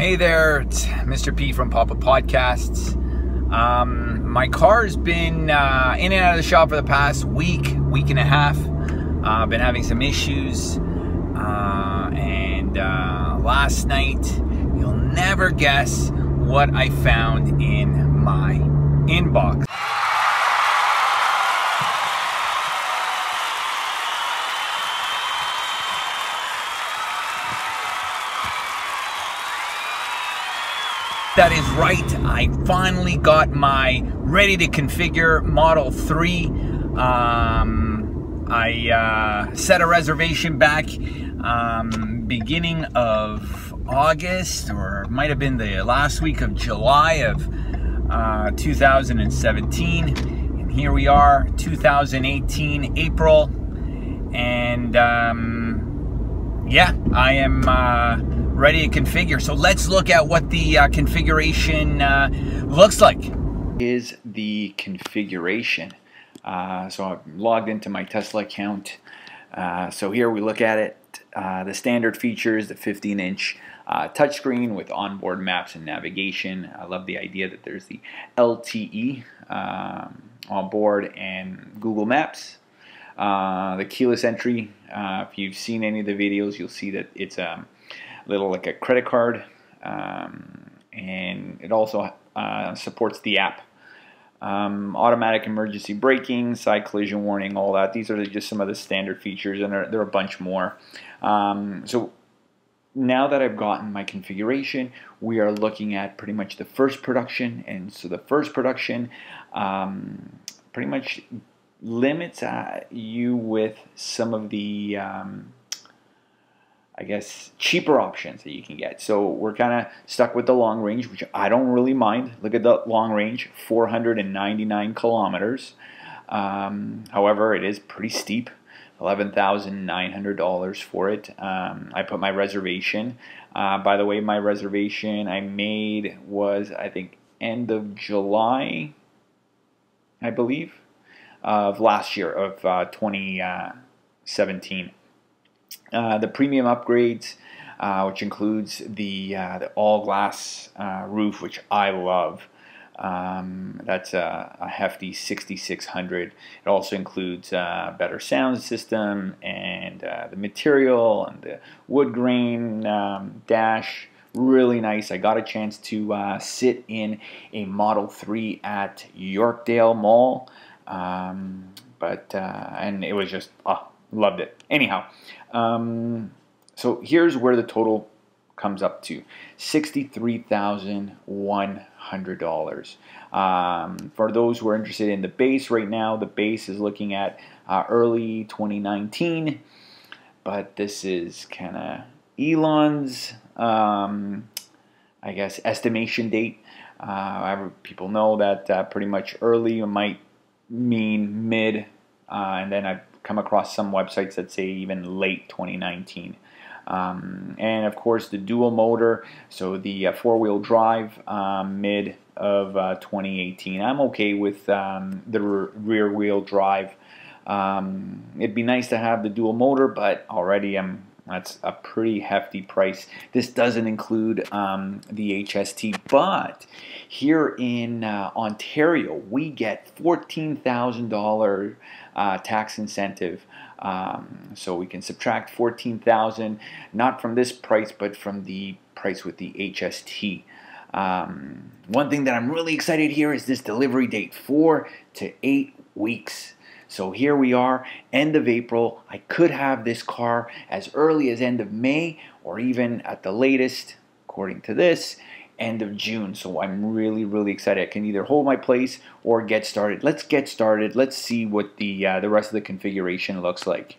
Hey there, it's Mr. P from Papa Podcasts. My car's been in and out of the shop for the past week and a half. I've been having some issues, and last night, you'll never guess what I found in my inbox. That is right, I finally got my ready to configure Model 3. I set a reservation back beginning of August, or it might have been the last week of July of 2017. And here we are, 2018, April. And yeah, I am ready to configure. So let's look at what the configuration looks like. Is the configuration. So I've logged into my Tesla account. So here we look at it. The standard features, the 15-inch touchscreen with onboard maps and navigation. I love the idea that there's the LTE on board and Google Maps. The keyless entry, if you've seen any of the videos, you'll see that it's little like a credit card, and it also supports the app. Automatic emergency braking, side collision warning, all that. These are just some of the standard features, and there are a bunch more. So now that I've gotten my configuration, we are looking at pretty much the first production. And so the first production pretty much limits you with some of the I guess cheaper options that you can get. So we're kind of stuck with the long range, which I don't really mind. Look at the long range, 499 kilometers. However, it is pretty steep, $11,900 for it. I put my reservation. By the way, my reservation I made was, I think, end of July, I believe, of last year, of 2017. The premium upgrades, which includes the all glass roof, which I love. That's a hefty 6,600. It also includes better sound system and the material and the wood grain dash. Really nice. I got a chance to sit in a Model 3 at Yorkdale Mall, and it was just loved it. Anyhow, so here's where the total comes up to $63,100. For those who are interested in the base right now, the base is looking at early 2019, but this is kind of Elon's, I guess, estimation date. People know that pretty much early might mean mid, and then I've come across some websites that say even late 2019. And of course the dual motor, so the four-wheel drive, mid of 2018. I'm okay with the rear wheel drive. It'd be nice to have the dual motor, but already that's a pretty hefty price. This doesn't include the HST, but here in Ontario we get $14,000 tax incentive. So we can subtract $14,000, not from this price, but from the price with the HST. One thing that I'm really excited here is this delivery date, 4 to 8 weeks. So here we are, end of April. I could have this car as early as end of May, or even at the latest, according to this, end of June. So I'm really, really excited. I can either hold my place or get started. Let's get started. Let's see what the rest of the configuration looks like.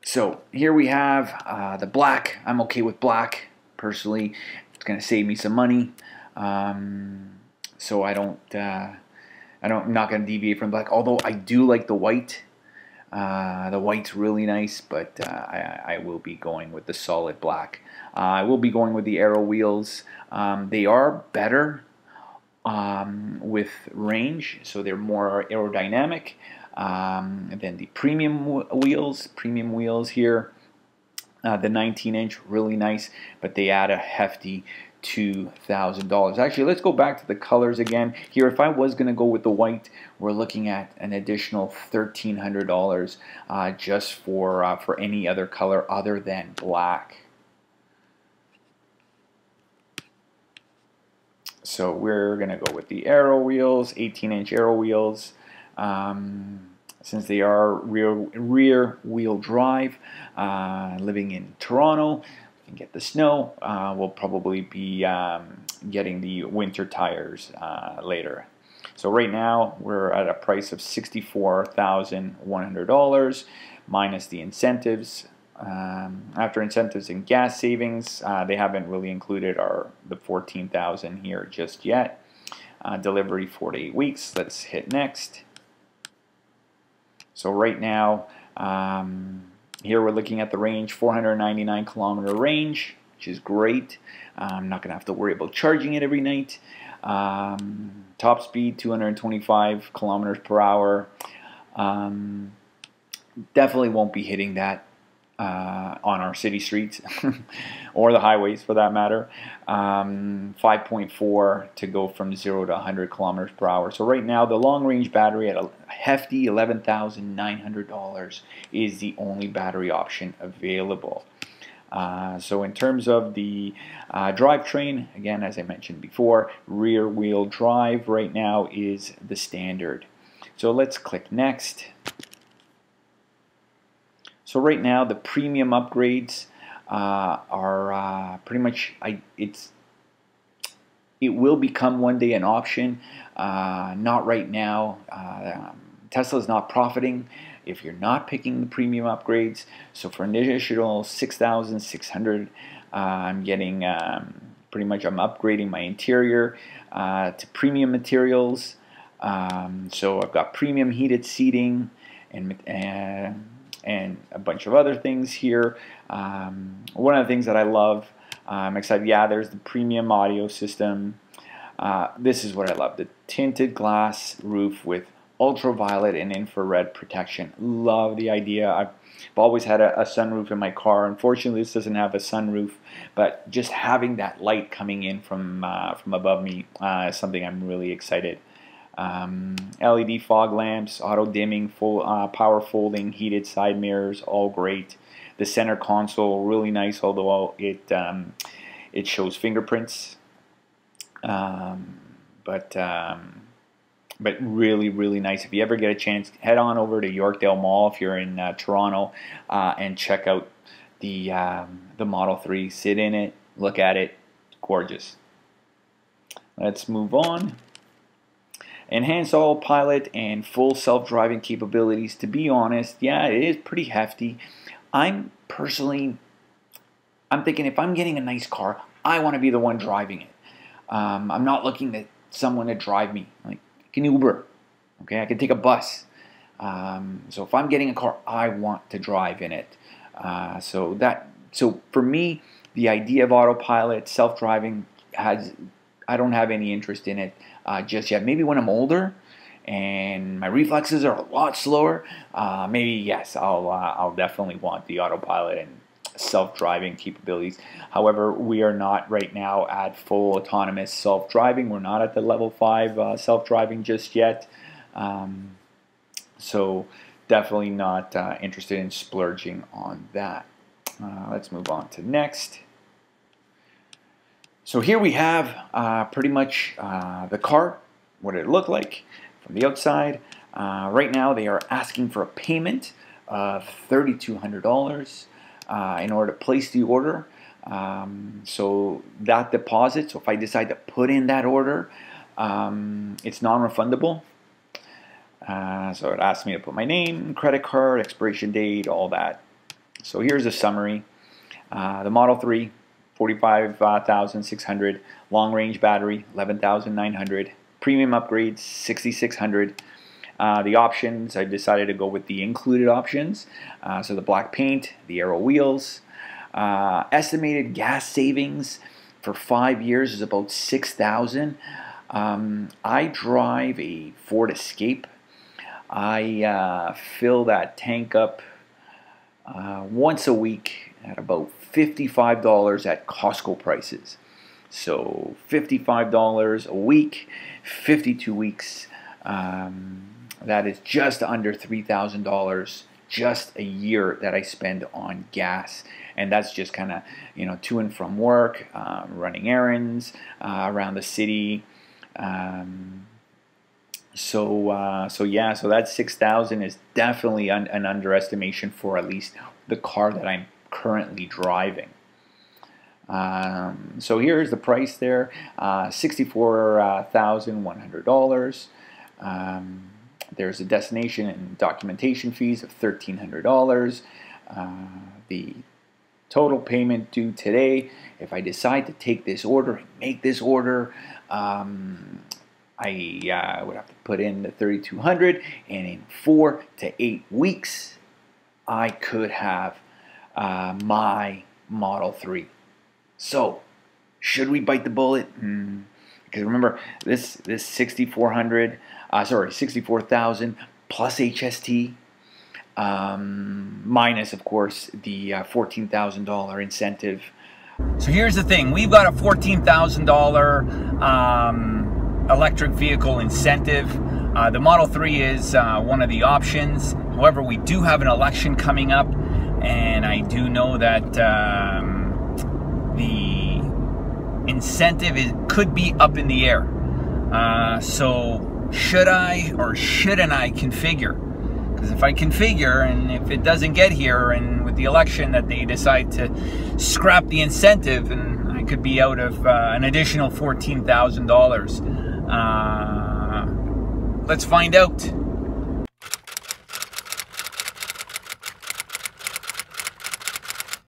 So here we have the black. I'm okay with black personally. It's going to save me some money. So I'm not going to deviate from black. Although I do like the white. The white's really nice, but I will be going with the solid black. I will be going with the Aero wheels. They are better with range, so they're more aerodynamic than the premium wheels. Premium wheels here The 19-inch, really nice, but they add a hefty $2,000. Actually, let's go back to the colors again. Here, if I was going to go with the white, we're looking at an additional $1,300 just for any other color other than black. So we're going to go with the aero wheels, 18-inch aero wheels. Since they are rear wheel drive, living in Toronto, we can get the snow. We'll probably be getting the winter tires later. So right now we're at a price of $64,100 minus the incentives. After incentives and gas savings, they haven't really included the $14,000 here just yet. Delivery 4 to 8 weeks. Let's hit next. So right now, here we're looking at the range, 499 kilometer range, which is great. I'm not going to have to worry about charging it every night. Top speed, 225 kilometers per hour. Definitely won't be hitting that on our city streets or the highways for that matter. 5.4 to go from 0 to 100 kilometers per hour. So right now the long range battery at a hefty $11,900 is the only battery option available. So in terms of the drivetrain, again, as I mentioned before, rear wheel drive right now is the standard. So let's click next. So right now the premium upgrades are pretty much, it will become one day an option. Not right now. Tesla's not profiting if you're not picking the premium upgrades. So for an additional $6,600, I'm getting pretty much, I'm upgrading my interior to premium materials. So I've got premium heated seating and a bunch of other things here. One of the things that I love, I'm excited, yeah, there's the premium audio system. This is what I love, the tinted glass roof with ultraviolet and infrared protection. Love the idea. I've always had a sunroof in my car. Unfortunately, this doesn't have a sunroof, but just having that light coming in from above me is something I'm really excited. LED fog lamps, auto dimming, full power folding, heated side mirrors, all great. The center console, really nice, although it shows fingerprints. But really, really nice. If you ever get a chance, head on over to Yorkdale Mall if you're in Toronto and check out the Model 3. Sit in it, look at it, gorgeous. Let's move on. Enhanced Autopilot and full self-driving capabilities. To be honest, yeah, it is pretty hefty. I'm thinking if I'm getting a nice car, I want to be the one driving it. I'm not looking at someone to drive me. Like, I can Uber, okay? I can take a bus. So if I'm getting a car, I want to drive in it. So for me, the idea of autopilot, self-driving, I don't have any interest in it just yet. Maybe when I'm older and my reflexes are a lot slower, maybe yes, I'll definitely want the autopilot and self-driving capabilities. However, we are not right now at full autonomous self-driving. We're not at the level 5 self-driving just yet. So definitely not interested in splurging on that. Let's move on to next. So here we have pretty much the car, what it looked like from the outside. Right now they are asking for a payment of $3,200 in order to place the order. So that deposit, so if I decide to put in that order, it's non-refundable. So it asks me to put my name, credit card, expiration date, all that. So here's a summary. The Model 3, $45,600, long range battery, $11,900, premium upgrades, $6,600. The options, I decided to go with the included options. So the black paint, the aero wheels, estimated gas savings for 5 years is about $6,000. I drive a Ford Escape. I fill that tank up once a week at about $55 at Costco prices. So $55 a week, 52 weeks. That is just under $3,000 just a year that I spend on gas. And that's just kind of, you know, to and from work, running errands around the city. So that 6,000 is definitely an underestimation for at least the car that I'm currently driving. So here's the price there, $64,100. There's a destination and documentation fees of $1,300. The total payment due today, if I decide to take this order and make this order, I would have to put in the $3,200, and in 4 to 8 weeks, I could have my Model 3. So, should we bite the bullet? Because remember, this 64,000 plus HST, minus, of course, the $14,000 incentive. So here's the thing: we've got a $14,000 electric vehicle incentive. The Model 3 is one of the options. However, we do have an election coming up, and I do know that the incentive could be up in the air. So should I or shouldn't I configure? Because if I configure, and if it doesn't get here, and with the election that they decide to scrap the incentive, and I could be out of an additional $14,000. Let's find out.